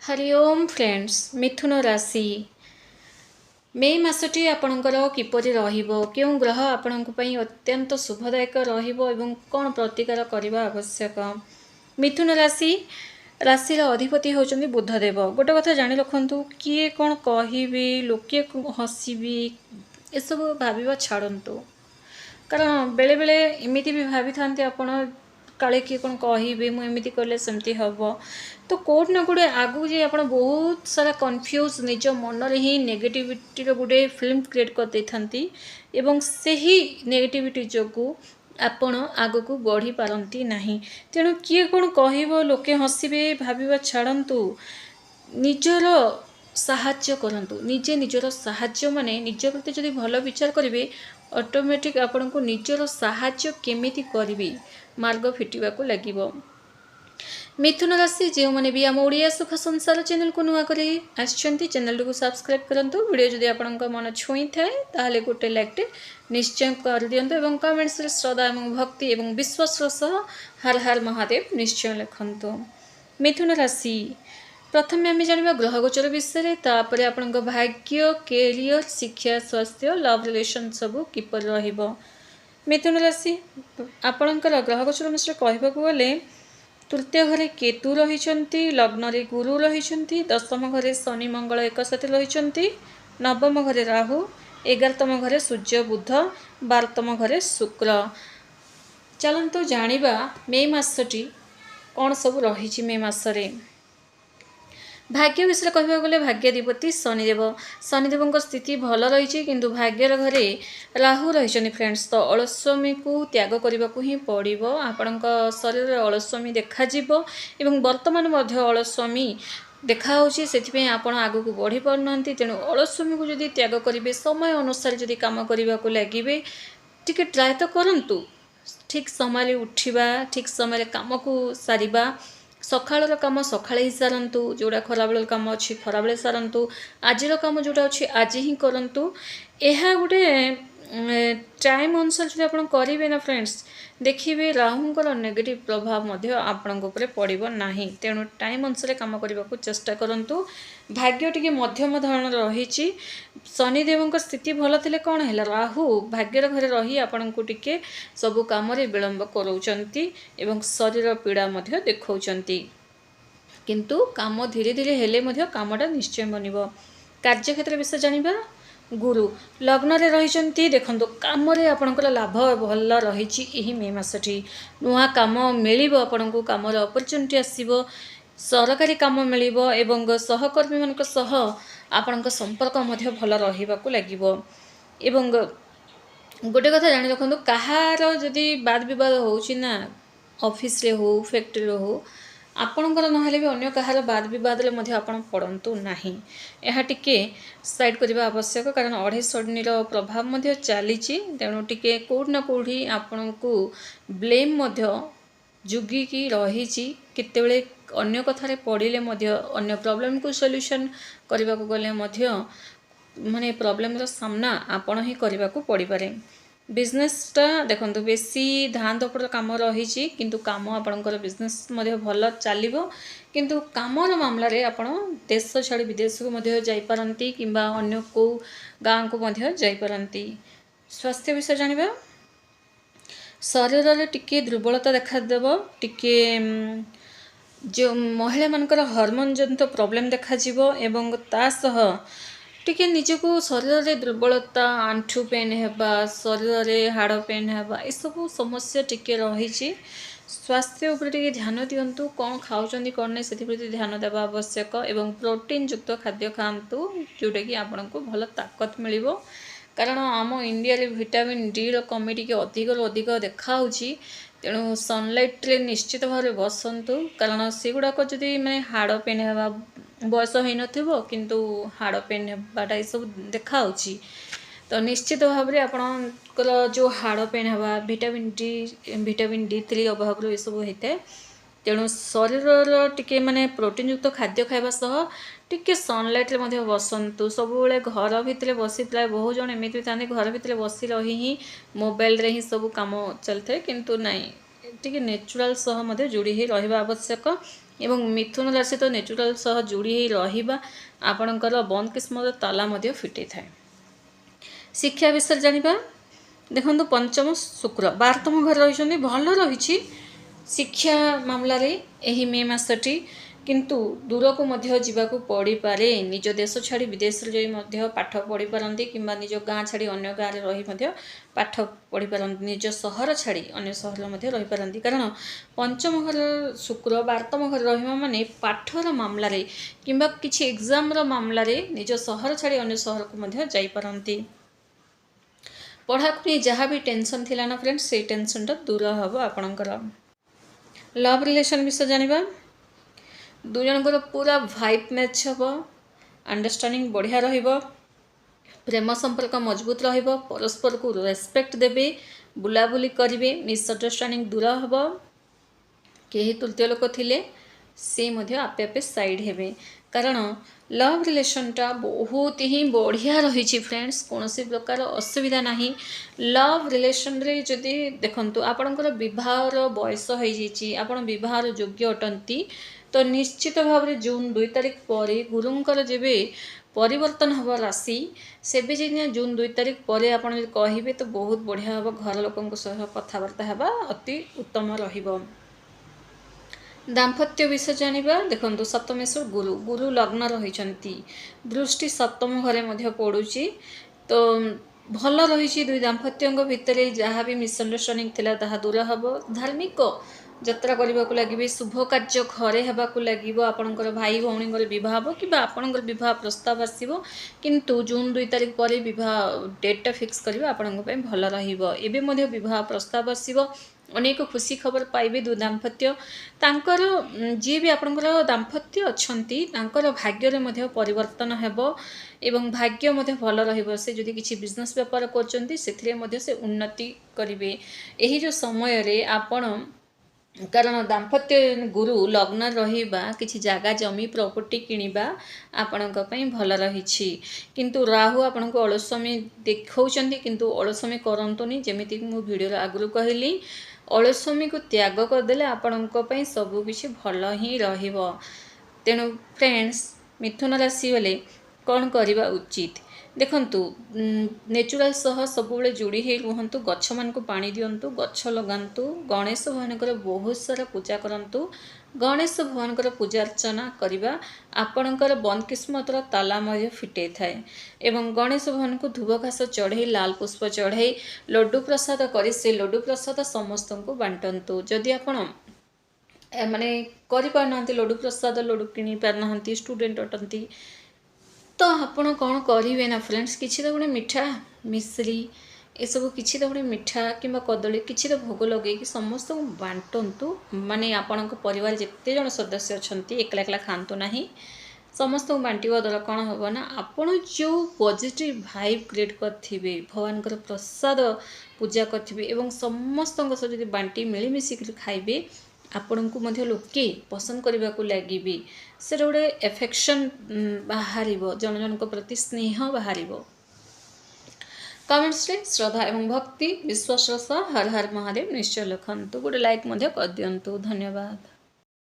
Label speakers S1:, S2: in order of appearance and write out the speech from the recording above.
S1: हरि ओम friends मिथुन राशि मे मासटी आपणकर किपरि रहिबो केउं ग्रह आपणक पई अत्यंत शुभदायक रहिबो एवं कोन प्रतिकार करबा आवश्यक। मिथुन राशि राशि अधिपति होचंदी बुधदेव। गोटे कथा जानि रखंतु किए कोन कहिबे लोके हसीबी ए सब भाबिबा छाड़ंतु, कारण बेले बेले एमिति भी भाभी थांते आपण काले किए कौन कहे मुझे कले सेमती हम तो कौट ना गोटे आगू जे आप बहुत सारा कन्फ्यूज निज मन ही नेगेटिविटी गोटे फिल्म क्रिएट कर दे थांती एवं सही नेगेटिविटी जो आपण आग को बढ़ी पारती नहीं। तेणु किए कौन कह लोके हसबे भाविबा छाड़ंतु, निजर साहाଯ୍ୟ करंतु। निजे निजर साहाଯ୍ୟ माने निज प्रति जदि भल विचार करेंगे ऑटोमेटिक आपण को निजर साहाଯ୍ୟ केमिति करिवे मार्ग फिटिबाकू लागिबो। मिथुन राशि जो मैंने भी आम ओडिया सुख संसार चैनल को नुआ करे आछंती चैनल को सब्सक्राइब करंतु। वीडियो जदि आपनक मन छुई थाए ताहले गोटे लाइक निश्चय कर दियंतु एवं कमेंट्स रे श्रद्धा एवं भक्ति एवं विश्वास सह हर हर महादेव निश्चय लिखंतु। मिथुन राशि प्रथम आम जाना ग्रह गोचर विषय, तापर आपण भाग्य कैरियर शिक्षा स्वास्थ्य लव रिलेशन सब किपर रहिबो। मिथुन राशि आपणकर ग्रह गोचर अनुसार कहबाकू गले तृतीय घरे केतु रही, लग्न रे गुरु रही, दशम घरे शनि मंगल एक साथ रही, नवम घरे राहु, 11तम घरे सूर्य बुध, 12तम घरे शुक्र। चलतु जानिबा मे मासटी कौन सब रही। मे मासरे भाग्य विषय कहबा गले भाग्याधिपति शनिदेव। शनिदेव स्थिति भल रही किंतु भाग्यर घरे राहु रही फ्रेंड्स, तो अलस्वामी को त्याग करने को ही पड़ो। आपण शरीर अलस्वामी देखा एवं वर्तमान अलस्वामी देखा से आपण आग को बढ़ी पारना। तेणु अलस्वामी को जदि त्याग करेंगे समय अनुसार जदि कम करने को लगे टी ट्राए तो करूँ, ठीक समय उठा ठीक समय कम को सारिबा, सकाळ काम सकाळे ही सारंतु, जोड़ा खराबेल काम अच्छी खराबेले सारंतु, आजिर काम जोड़ा अच्छी आज ही करंतु। यह गोटे टाइम अनुसार जो आप करेंगे ना फ्रेंड्स देखिए राहुंकर नेगेटिव प्रभाव आपण पड़ो ना। तेणु टाइम अनुसार कम करने को चेष्टा करूँ। भाग्य टी मध्यम धरण रही। शनिदेव स्थिति भल थे कौन है राहु भाग्यर घरे रही आपण को टिके सबु काम विलंब कराउचंती एवं शरीर पीड़ा देखौचंती, किंतु काम धीरे धीरे हेले मध्य कामटा निश्चय बनिबो। कार्यक्षेत्र विषय जानिबा गुरु लग्न रे रही देखो कम आपणकर लाभ भल रही। यही मे मासटी नुआ काम मिलिबो, आपण को काम अपॉर्चुनिटी आसीबो, सरकारी काम मिलिबो एवं सहकर्मी मानक सह आपणक संपर्क मध्य भल रहिबाकू लागिबो। एवं गोटे कथा जानि रखंतु कहार जदि वाद विवाद होउछि ना ऑफिस रे हो फैक्ट्री रे हो आपणकर नहेले भी अन्य कहार वाद विवाद रे मध्य आपण पड़ंतु नाही। यह टिके साइड करबा आवश्यक, कारण अढ़े शनिर प्रभाव मध्य चलीछि। तेणु टिके कोड ना कोठी आपण को ब्लेम मध्य जुगिकी रही। केतेबेले अन्य कथारे पड़िले मध्य अन्य प्रॉब्लम को सॉल्यूशन करबा को गले मध्य माने प्रॉब्लम रो सामना आपण ही करबा को पड़ी पारे। बिजनेसटा देखो बेसी धान दपड़ कम रही किंतु काम आपणकर बिजनेस मध्य भल चलिबो, किंतु कामर मामला रे आपण देश छाड़ी विदेश को मध्य जाई पारंती किंबा अन्य को गाँ को मध्य जाई पारंती। स्वास्थ्य विषय जानिबा शरीर रे टिके दुर्बलता देखा देबो, टिके जो महिला मानकर हार्मोन जनित प्रॉब्लम देखा जीवो एवं ता सह टिके निजको शरीर रे दुर्बलता आंठू पेन हेबा शरीर रे हाड़ पेन हेबा ए सब समस्या टिके रही। स्वास्थ्य उपर टिके ध्यान दियंतु, कौन खाउचंदी कौन नहीं से प्रति ध्यान देवा आवश्यक एवं प्रोटीन युक्त खाद्य खाआंतु जोटा कि आपण को भल ताकत मिलिबो। कारण आम इंडिया रे विटामिन डी रो कमी टिके अधिक देखा होची। तेणु सनलाइट रे निश्चित भाव बसंतु, कारण से गुड़ाक जदि मैंने हाड़ पेन हेबा बयस हो नथिबो किंतु हाड़ पेन हेबाटा सब देखा होची, तो निश्चित भाव में आपणकर जो हाड़ पेन हेबा विटामिन D3 अभाव ये सब होता है। तेणु शरीर टिके माने प्रोटीन युक्त खाद्य खाइबा सह टिके सनलाइट रे मध्य बसंतु। सब बेले घर भितर बसी प्राय बहुत जन एमती था घर भितर बसी रही ही मोबाइल रे ही सब काम चलते, किंतु नाई टिके नेचुरल सह मध्य जोड़ी ही रहिबा आवश्यक। ଏବଂ ମିଥୁନ ରାଶି ତ ନେଚୁରାଲ ସହ ଯୋଡ଼ି ହୋଇ ରହିବା ଆପଣଙ୍କର ବନ୍ଦ କିସ୍ମତର ତାଲା ମଧ୍ୟ ଫିଟେଇ ଥାଏ। ଶିକ୍ଷା ବିଷୟରେ ଜାଣିବା। ଦେଖନ୍ତୁ ପଞ୍ଚମ ଶୁକ୍ର 12ତମ ଘରେ ରହିଛନ୍ତି, ଭଲ ରହିଛି ଶିକ୍ଷା ମାମଲାରେ ଏହି ମେ ମାସଟି, କିନ୍ତୁ ଦୂରକୁ ମଧ୍ୟ ଯିବାକୁ ପଡ଼ିପାରେ। ନିଜ ଦେଶ ଛାଡ଼ି ବିଦେଶରେ ଯାଇ ମଧ୍ୟ ପାଠ ପଢ଼ିପାରନ୍ତି କିମ୍ବା ନିଜ ଗାଁ ଛାଡ଼ି ଅନ୍ୟ ଗାଁରେ ରହି ମଧ୍ୟ ପାଠ ପଢ଼ିପାରନ୍ତି, ନିଜ ସହର ଛାଡ଼ି ଅନ୍ୟ ସହରରେ ମଧ୍ୟ ରହିପାରନ୍ତି। କାରଣ ପଞ୍ଚମ ଘର ଶୁକ୍ର 12ତମ ଘରେ ରହିବା ମାନେ ପାଠର ମାମଲାରେ କିମ୍ବା କିଛି ଏକ୍ଜାମର ମାମଲାରେ ନିଜ ସହର ଛାଡ଼ି ଅନ୍ୟ ସହରକୁ ମଧ୍ୟ ଯାଇପାରନ୍ତି। ପଢ଼ାକୁ ନେଇ ଯାହା ବି ଟେନସନ୍ ଥିଲା ନା ଫ୍ରେଣ୍ଡସ୍, ସେଇ ଟେନସନ୍ଟା ଦୂର ହେବ ଆପଣଙ୍କର। ଲଭ୍ ରିଲେସନ୍ ବିଷୟ ଜାଣିବା। ଦୁଇ ଜଣଙ୍କର ପୁରା ଭାଇବ୍ ମ୍ୟାଚ୍ ହେବ, ଅଣ୍ଡରଷ୍ଟାଣ୍ଡିଂ ବଢ଼ିଆ ରହିବ, ପ୍ରେମ ସମ୍ପର୍କ ମଜବୁତ ରହିବ, ପରସ୍ପରକୁ ରେସ୍ପେକ୍ଟ ଦେବେ, ବୁଲାବୁଲି କରିବେ, ମିସ୍ଅଣ୍ଡରଷ୍ଟାଣ୍ଡିଂ ଦୂର ହେବ। କେହି ତୃତୀୟ ଲୋକ ଥିଲେ ସେ ମଧ୍ୟ ଆପେ ଆପେ ସାଇଡ଼୍ ହେବେ। କାରଣ ଲଭ୍ ରିଲେସନ୍ଟା ବହୁତ ହିଁ ବଢ଼ିଆ ରହିଛି ଫ୍ରେଣ୍ଡସ୍, କୌଣସି ପ୍ରକାର ଅସୁବିଧା ନାହିଁ। ଲଭ୍ ରିଲେସନ୍ରେ ଯଦି ଦେଖନ୍ତୁ ଆପଣଙ୍କର ବିବାହର ବୟସ ହୋଇଯାଇଛି, ଆପଣ ବିବାହର ଯୋଗ୍ୟ ଅଟନ୍ତି, ତ ନିଶ୍ଚିତ ଭାବରେ ଜୁନ୍ 2 ତାରିଖ ପରେ ଗୁରୁଙ୍କର ଯେବେ ପରିବର୍ତ୍ତନ ହେବ ରାଶି, ସେବେ ଯଦି ଜୁନ୍ 2 ତାରିଖ ପରେ ଆପଣ ଯଦି କହିବେ ତ ବହୁତ ବଢ଼ିଆ ହେବ। ଘର ଲୋକଙ୍କ ସହ କଥାବାର୍ତ୍ତା ହେବା ଅତି ଉତ୍ତମ ରହିବ। ଦାମ୍ପତ୍ୟ ବିଷୟ ଜାଣିବା। ଦେଖନ୍ତୁ ସପ୍ତମେଶ୍ୱର ଗୁରୁ ଲଗ୍ନ ରହିଛନ୍ତି, ଦୃଷ୍ଟି ସପ୍ତମ ଘରେ ମଧ୍ୟ ପଡ଼ୁଛି, ତ ଭଲ ରହିଛି। ଦୁଇ ଦାମ୍ପତ୍ୟଙ୍କ ଭିତରେ ଯାହା ବି ମିସ୍ଅଣ୍ଡରଷ୍ଟାଣ୍ଡିଂ ଥିଲା ତାହା ଦୂର ହେବ। ଧାର୍ମିକ ଯାତ୍ରା କରିବାକୁ ଲାଗିବେ, ଶୁଭ କାର୍ଯ୍ୟ ଘରେ ହେବାକୁ ଲାଗିବ। ଆପଣଙ୍କର ଭାଇ ଭଉଣୀଙ୍କର ବିବାହ ହେବ କିମ୍ବା ଆପଣଙ୍କର ବିବାହ ପ୍ରସ୍ତାବ ଆସିବ, କିନ୍ତୁ ଜୁନ୍ 2 ତାରିଖ ପରେ ବିବାହ ଡେଟ୍ଟା ଫିକ୍ସ କରିବା ଆପଣଙ୍କ ପାଇଁ ଭଲ ରହିବ। ଏବେ ମଧ୍ୟ ବିବାହ ପ୍ରସ୍ତାବ ଆସିବ, ଅନେକ ଖୁସି ଖବର ପାଇବେ। ଦୁଇ ଦାମ୍ପତ୍ୟ ତାଙ୍କର ଯିଏ ବି ଆପଣଙ୍କର ଦାମ୍ପତ୍ୟ ଅଛନ୍ତି ତାଙ୍କର ଭାଗ୍ୟରେ ମଧ୍ୟ ପରିବର୍ତ୍ତନ ହେବ ଏବଂ ଭାଗ୍ୟ ମଧ୍ୟ ଭଲ ରହିବ। ସେ ଯଦି କିଛି ବିଜନେସ୍ ବେପାର କରୁଛନ୍ତି ସେଥିରେ ମଧ୍ୟ ସେ ଉନ୍ନତି କରିବେ ଏହି ଯେଉଁ ସମୟରେ ଆପଣ। କାରଣ ଦାମ୍ପତ୍ୟ ଗୁରୁ ଲଗ୍ନ ରହିବା, କିଛି ଜାଗା ଜମି ପ୍ରପର୍ଟି କିଣିବା ଆପଣଙ୍କ ପାଇଁ ଭଲ ରହିଛି। କିନ୍ତୁ ରାହୁ ଆପଣଙ୍କୁ ଅଳସୁଆମୀ ଦେଖାଉଛନ୍ତି, କିନ୍ତୁ ଅଳସୁଆମୀ କରନ୍ତୁନି। ଯେମିତିକି ମୁଁ ଭିଡ଼ିଓର ଆଗରୁ କହିଲି, ଅଳସୁଆମୀକୁ ତ୍ୟାଗ କରିଦେଲେ ଆପଣଙ୍କ ପାଇଁ ସବୁକିଛି ଭଲ ହିଁ ରହିବ। ତେଣୁ ଫ୍ରେଣ୍ଡସ୍, ମିଥୁନ ରାଶି ଗଲେ କ'ଣ କରିବା ଉଚିତ? ଦେଖନ୍ତୁ ନେଚୁରାଲ ସହ ସବୁବେଳେ ଯୋଡ଼ି ହୋଇ ରୁହନ୍ତୁ, ଗଛମାନଙ୍କୁ ପାଣି ଦିଅନ୍ତୁ, ଗଛ ଲଗାନ୍ତୁ, ଗଣେଶ ଭଗବାନଙ୍କର ବହୁତ ସାରା ପୂଜା କରନ୍ତୁ। ଗଣେଶ ଭଗବାନଙ୍କର ପୂଜା ଅର୍ଚ୍ଚନା କରିବା ଆପଣଙ୍କର ବନ୍ଦ କିସ୍ମତର ତାଲା ମଧ୍ୟ ଫିଟେଇଥାଏ। ଏବଂ ଗଣେଶ ଭଗବାନଙ୍କୁ ଧୂବ ଘାସ ଚଢ଼େଇ, ଲାଲ ପୁଷ୍ପ ଚଢ଼େଇ, ଲଡ଼ୁ ପ୍ରସାଦ କରି ସେ ଲଡ଼ୁ ପ୍ରସାଦ ସମସ୍ତଙ୍କୁ ବାଣ୍ଟନ୍ତୁ। ଯଦି ଆପଣ ମାନେ କରିପାରୁନାହାନ୍ତି ଲଡ଼ୁ ପ୍ରସାଦ, ଲଡ଼ୁ କିଣି ପାରୁନାହାନ୍ତି, ଷ୍ଟୁଡେଣ୍ଟ ଅଟନ୍ତି, ତ ଆପଣ କ'ଣ କରିବେ ନା ଫ୍ରେଣ୍ଡସ୍, କିଛି ତ ଗୋଟେ ମିଠା ମିଶ୍ରି ଏସବୁ କିଛି ତ ଗୋଟେ ମିଠା କିମ୍ବା କଦଳୀ କିଛି ତ ଭୋଗ ଲଗେଇକି ସମସ୍ତଙ୍କୁ ବାଣ୍ଟନ୍ତୁ। ମାନେ ଆପଣଙ୍କ ପରିବାର ଯେତେ ଜଣ ସଦସ୍ୟ ଅଛନ୍ତି ଏକଲା ଏକଲା ଖାଆନ୍ତୁ ନାହିଁ, ସମସ୍ତଙ୍କୁ ବାଣ୍ଟିବା ଦ୍ୱାରା କ'ଣ ହେବ ନା ଆପଣ ଯେଉଁ ପଜିଟିଭ୍ ଭାଇବ୍ କ୍ରିଏଟ୍ କରିଥିବେ, ଭଗବାନଙ୍କର ପ୍ରସାଦ ପୂଜା କରିଥିବେ ଏବଂ ସମସ୍ତଙ୍କ ସହ ଯଦି ବାଣ୍ଟି ମିଳିମିଶିକି ଖାଇବେ, ଆପଣଙ୍କୁ ମଧ୍ୟ ଲୋକେ ପସନ୍ଦ କରିବାକୁ ଲାଗିବେ। ସେଟା ଗୋଟେ ଏଫେକ୍ସନ୍ ବାହାରିବ, ଜଣ ଜଣଙ୍କ ପ୍ରତି ସ୍ନେହ ବାହାରିବ। କମେଣ୍ଟସରେ ଶ୍ରଦ୍ଧା ଏବଂ ଭକ୍ତି ବିଶ୍ୱାସର ସହ ହର ହର ମହାଦେବ ନିଶ୍ଚୟ ଲେଖନ୍ତୁ। ଗୋଟେ ଲାଇକ୍ ମଧ୍ୟ କରିଦିଅନ୍ତୁ। ଧନ୍ୟବାଦ।